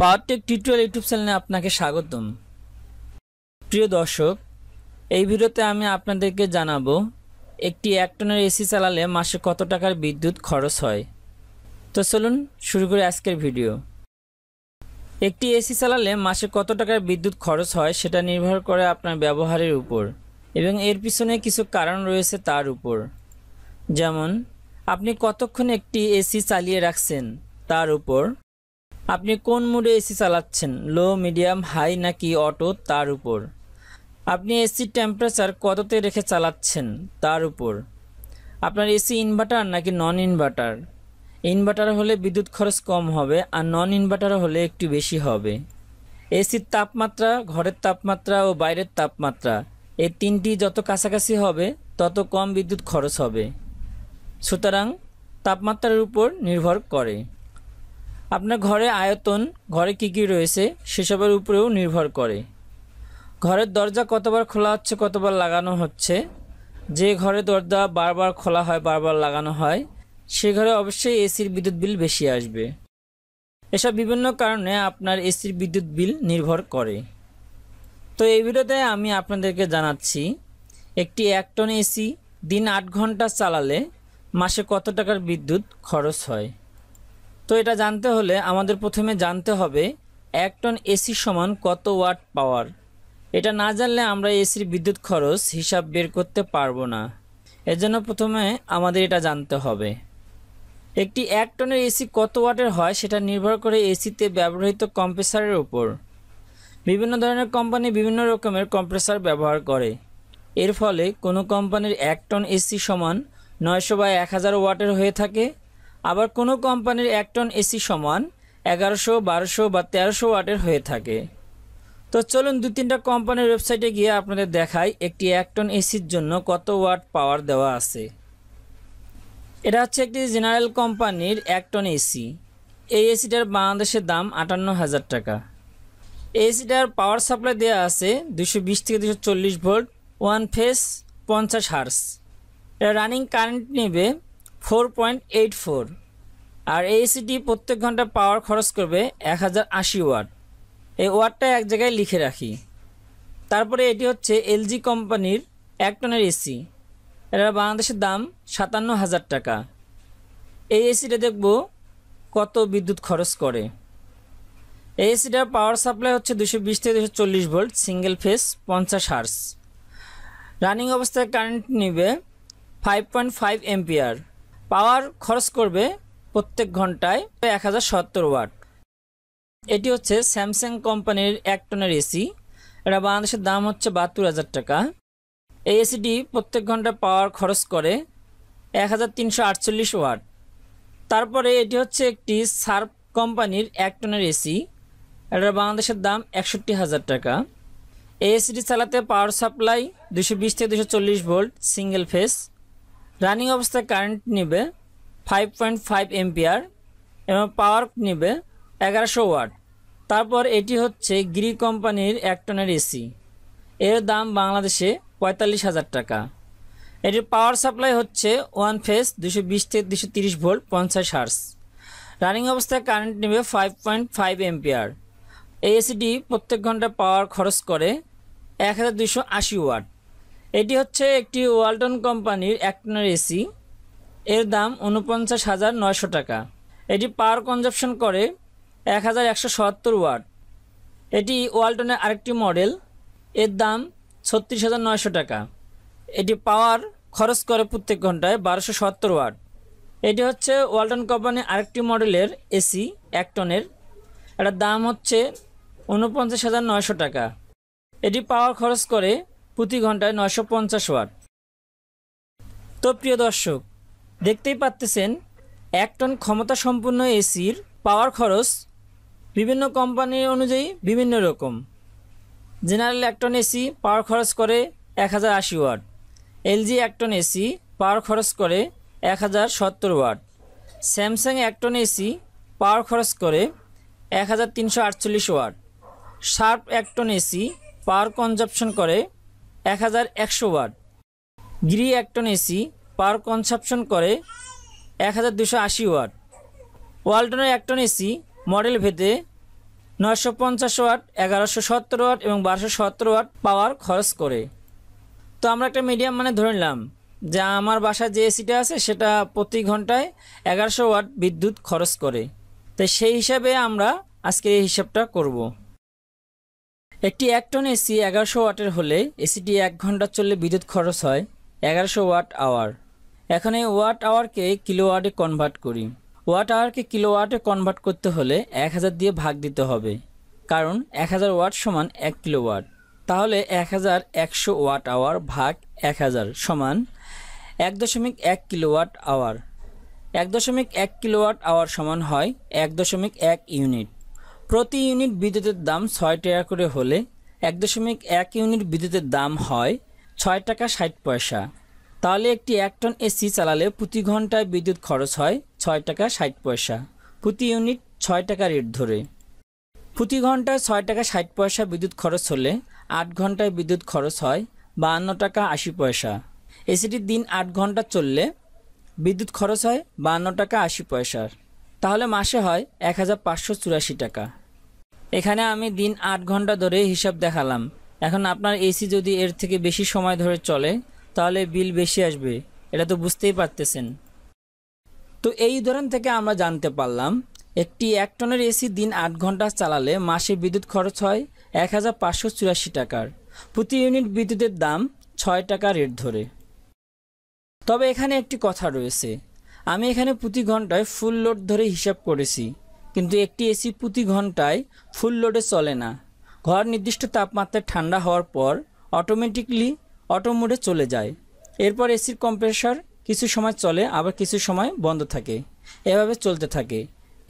Powertech tutorial YouTube চ্যানেলে আপনাকে স্বাগতম। প্রিয় দর্শক, এই ভিডিওতে আমি আপনাদেরকে জানাবো একটি 1 টনের এসি চালালে মাসে কত টাকার বিদ্যুৎ খরচ হয়। তো চলুন শুরু করি আজকের ভিডিও। একটি এসি চালালে মাসে কত টাকার বিদ্যুৎ খরচ হয় সেটা নির্ভর করে আপনার ব্যবহারের উপর এবং এর পিছনে কিছু কারণ রয়েছে তার উপর। যেমন আপনি কতক্ষণ একটি এসি চালিয়ে রাখছেন তার উপর, আপনি কোন মুডে এসি চালাচ্ছেন, লো, মিডিয়াম, হাই নাকি অটো তার উপর, আপনি এসির টেম্পারেচার কততে রেখে চালাচ্ছেন তার উপর, আপনার এসি ইনভার্টার নাকি নন ইনভার্টার, ইনভার্টার হলে বিদ্যুৎ খরচ কম হবে আর নন ইনভার্টার হলে একটু বেশি হবে, এসির তাপমাত্রা, ঘরের তাপমাত্রা ও বাইরের তাপমাত্রা এই তিনটি যত কাছাকাছি হবে তত কম বিদ্যুৎ খরচ হবে। সুতরাং তাপমাত্রার উপর নির্ভর করে। আপনার ঘরে আয়তন, ঘরে কী কী রয়েছে সেসবের উপরেও নির্ভর করে। ঘরের দরজা কতবার খোলা হচ্ছে, কতবার লাগানো হচ্ছে, যে ঘরে দরজা বারবার খোলা হয়, বারবার লাগানো হয়, সে ঘরে অবশ্যই এসির বিদ্যুৎ বিল বেশি আসবে। এসব বিভিন্ন কারণে আপনার এসির বিদ্যুৎ বিল নির্ভর করে। তো এই ভিডিওতে আমি আপনাদেরকে জানাচ্ছি একটি 1 টন এসি দিন 8 ঘন্টা চালালে মাসে কত টাকার বিদ্যুৎ খরচ হয়। তো এটা জানতে হলে আমাদের প্রথমে জানতে হবে 1 টন এসি সমান কত ওয়াট পাওয়ার। এটা না জানলে আমরা এসির বিদ্যুৎ খরচ হিসাব বের করতে পারবো না। এজন্য প্রথমে আমাদের এটা জানতে হবে। একটি 1 টনের এসি কত ওয়াটের হয় সেটা নির্ভর করে এসিতে ব্যবহৃত কম্প্রেসারের উপর। বিভিন্ন ধরনের কোম্পানি বিভিন্ন রকমের কম্প্রেসার ব্যবহার করে। এর ফলে কোনো কোম্পানির 1 টন এসি সমান 900 বা 1000 ওয়াটের হয়ে থাকে, আবার কোনো কোম্পানির 1 টন এসি সমান 1100, 1200 বা 1300 ওয়াটের হয়ে থাকে। তো চলুন 2-3টা কোম্পানির ওয়েবসাইটে গিয়ে আপনাদের দেখাই একটি 1 টন এসির জন্য কত ওয়াট পাওয়ার দেওয়া আছে। এটা হচ্ছে একটি জেনারেল কোম্পানির 1 টন এসি। এই এসিটার বাংলাদেশের দাম 58,000 টাকা। এই এসিটার পাওয়ার সাপ্লাই দেওয়া আছে 220 থেকে 240 ভোল্ট, 1 ফেজ, 50 হার্স। এটা রানিং কারেন্ট নেবে 4.84। আর এই এসিটি প্রত্যেক ঘন্টা পাওয়ার খরচ করবে 1080 ওয়াট। এই ওয়াটটা এক জায়গায় লিখে রাখি। তারপরে এটি হচ্ছে এলজি কোম্পানির 1 টনের এসি। এটার বাংলাদেশের দাম 57,000 টাকা। এই এসিটা দেখব কত বিদ্যুৎ খরচ করে। এই এসিটার পাওয়ার সাপ্লাই হচ্ছে 220 থেকে 240 volt, single phase, 50 hertz. Running অবস্থায় কারেন্ট নেবে 5.5 এম্পিয়ার। পাওয়ার খরচ করবে প্রত্যেক ঘন্টায় 1070 ওয়াট। এটি হচ্ছে স্যামসাং কোম্পানির 1 টনের এসি। এটা বাংলাদেশের দাম হচ্ছে 72,000 টাকা। এই এসিটি প্রত্যেক ঘন্টা পাওয়ার খরচ করে 1348 ওয়াট। তারপরে এটি হচ্ছে একটি সার্ফ কোম্পানির 1 টনের এসি। এটার বাংলাদেশের দাম 61,000 টাকা। এই এসিটি চালাতে পাওয়ার সাপ্লাই 220 থেকে 240 ভোল্ট, সিঙ্গেল ফেজ। রানিং অবস্থায় কারেন্ট নেবে 5.5 এম্পিয়ার এবং পাওয়ার নেবে 1100 ওয়াট। তারপর এটি হচ্ছে গ্রি কোম্পানির 1 টনের এসি। এর দাম বাংলাদেশে 45,000 টাকা। এটির পাওয়ার সাপ্লাই হচ্ছে 1 ফেজ, 220 থেকে 230 ভোল্ট, 50 হার্স। রানিং অবস্থায় কারেন্ট নেবে 5.5 এম্পিয়ার। এই এসিটি প্রত্যেক ঘন্টা পাওয়ার খরচ করে 1280 ওয়াট। এটি হচ্ছে একটি ওয়ালটন কোম্পানির 1 টনের এসি। এর দাম 49,900 টাকা। এটি পাওয়ার কনজাম্পশন করে 1170 ওয়াট। এটি ওয়ালটনের আরেকটি মডেল। এর দাম 36,900 টাকা। এটি পাওয়ার খরচ করে প্রত্যেক ঘন্টায় 1270 ওয়াট। এটি হচ্ছে ওয়ালটন কোম্পানির আরেকটি মডেলের এসি 1 টনের। এটার দাম হচ্ছে 49,900 টাকা। এটি পাওয়ার খরচ করে প্রতি ঘন্টায় 950 ওয়াট। তো প্রিয় দর্শক, দেখতেই পাচ্ছেন 1 টন ক্ষমতা সম্পন্ন এসির পাওয়ার খরচ বিভিন্ন কোম্পানি অনুযায়ী বিভিন্ন রকম। জেনারেল 1 টন এসি পাওয়ার খরচ করে 1080 watt. LG 1 ton AC power খরচ করে 1070 watt. Samsung 1 ton AC power খরচ করে 1348 watt. Sharp 1 ton AC power consumption করে 1100 watt. Gree 1 ton AC power consumption করে 1280 ওয়াট। ওয়ালটনের 1 টন এসি মডেল ভেদে 950 ওয়াট, 1170 ওয়াট এবং 1270 ওয়াট পাওয়ার খরচ করে। তো আমরা একটা মিডিয়াম মানে ধরে নিলাম যে আমার বাসায় যে এসিটা আছে সেটা প্রতি ঘন্টায় 1100 ওয়াট বিদ্যুৎ খরচ করে। তাই সেই হিসাবে আমরা আজকে এই হিসাবটা করব। একটি 1 টন এসি 1100 ওয়াটের হলে এসিটি 1 ঘন্টা চললে বিদ্যুৎ খরচ হয় 1100 ওয়াট আওয়ার। এখন এই ওয়াট আওয়ারকে কিলোওয়াটে কনভার্ট করি। ওয়াট আওয়ারকে কিলোওয়াটে কনভার্ট করতে হলে 1000 দিয়ে ভাগ দিতে হবে, কারণ 1000 ওয়াট সমান 1 কিলোওয়াট। তাহলে 1100 ওয়াট আওয়ার ভাগ 1000 সমান 1.1 কিলোওয়াট আওয়ার। 1.1 কিলোওয়াট আওয়ার সমান হয় 1.1 ইউনিট। প্রতি ইউনিট বিদ্যুতের দাম 6 টাকা করে হলে 1.1 ইউনিট বিদ্যুতের দাম হয় 6 টাকা 60 পয়সা। তাহলে একটি 1 টন এসি চালালে প্রতি ঘন্টায় বিদ্যুৎ খরচ হয় 6 টাকা 60 পয়সা। প্রতি ইউনিট 6 টাকা রেট ধরে প্রতি ঘন্টায় 6 টাকা 60 পয়সা বিদ্যুৎ খরচ হলে 8 ঘন্টায় বিদ্যুৎ খরচ হয় 52 টাকা 80 পয়সা। এসিটির দিন 8 ঘন্টা চললে বিদ্যুৎ খরচ হয় 52 টাকা 80 পয়সার। তাহলে মাসে হয় 1584 টাকা। এখানে আমি দিন 8 ঘন্টা ধরে হিসাব দেখালাম। এখন আপনার এসি যদি এর থেকে বেশি সময় ধরে চলে তাহলে বিল বেশি আসবে, এটা তো বুঝতেই পারতেছেন। তো এই উদাহরণ থেকে আমরা জানতে পারলাম একটি 1 টনের এসি দিন 8 ঘন্টা চালালে মাসে বিদ্যুৎ খরচ হয় 1584 টাকার। প্রতি ইউনিট বিদ্যুতের দাম 6 টাকা রেট ধরে। তবে এখানে একটি কথা রয়েছে, আমি এখানে প্রতি ঘন্টায় ফুল লোড ধরে হিসাব করেছি, কিন্তু একটি এসি প্রতি ঘন্টায় ফুল লোডে চলে না। ঘর নির্দিষ্ট তাপমাত্রায় ঠান্ডা হওয়ার পর অটোমেটিকলি অটো মোডে চলে যায়। এরপর এসির কম্প্রেসর কিছু সময় চলে, আবার কিছু সময় বন্ধ থাকে, এভাবে চলতে থাকে।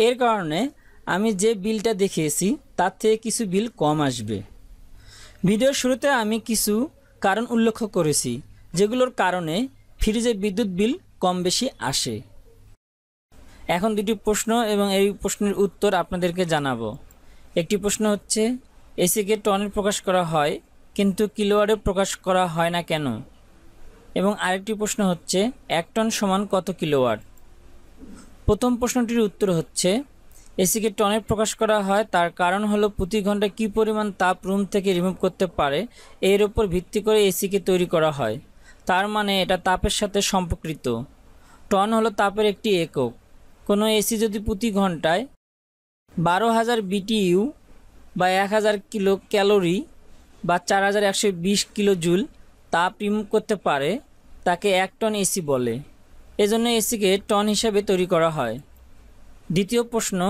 এর কারণে আমি যে বিলটা দেখিয়েছি তার থেকে কিছু বিল কম আসবে। ভিডিওর শুরুতে আমি কিছু কারণ উল্লেখ করেছি যেগুলোর কারণে ফ্রিজে বিদ্যুৎ বিল কম বেশি আসে। এখন দুটি প্রশ্ন এবং এই প্রশ্নের উত্তর আপনাদেরকে জানাবো। একটি প্রশ্ন হচ্ছে এসিকে টনে প্রকাশ করা হয় কিন্তু কিলোওয়াটে প্রকাশ করা হয় না কেন? এবং আরেকটি প্রশ্ন হচ্ছে 1 টন সমান কত কিলোওয়াট? প্রথম প্রশ্নটির উত্তর হচ্ছে এসিকে টনে প্রকাশ করা হয় তার কারণ হলো প্রতি ঘন্টায় কী পরিমাণ তাপ রুম থেকে রিমুভ করতে পারে এর উপর ভিত্তি করে এসিকে তৈরি করা হয়। তার মানে এটা তাপের সাথে সম্পর্কিত। টন হলো তাপের একটি একক। কোনো এসি যদি প্রতি ঘন্টায় 12,000 বিটিইউ বা 1000 কিলো ক্যালোরি বা 4120 কিলো জুল তাপ রিমুভ করতে পারে তাকে 1 টন এসি বলে। এজন্য এসিকে টন হিসাবে তৈরি করা হয়। দ্বিতীয় প্রশ্ন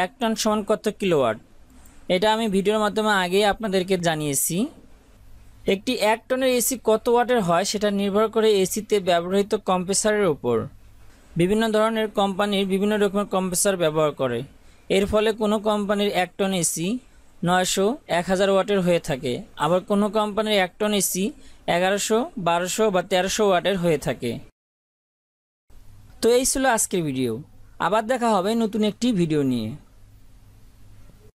1 টন সমান কত কিলোওয়াট? এটা আমি ভিডিওর মাধ্যমে আগেই আপনাদেরকে জানিয়েছি। একটি 1 টনের এসি কত ওয়াটের হয় সেটা নির্ভর করে এসিতে ব্যবহৃত কম্প্রেসারের উপর। বিভিন্ন ধরনের কোম্পানির বিভিন্ন রকমের কম্প্রেসার ব্যবহার করে। এর ফলে কোনো কোম্পানির 1 টন এসি 900, 1000 ওয়াটের হয়ে থাকে, আবার কোনো কোম্পানির 1 টন এসি 1100, 1200 বা 1300 ওয়াটের হয়ে থাকে। তো এই ছিল আজকের ভিডিও। আবার দেখা হবে নতুন একটি ভিডিও নিয়ে।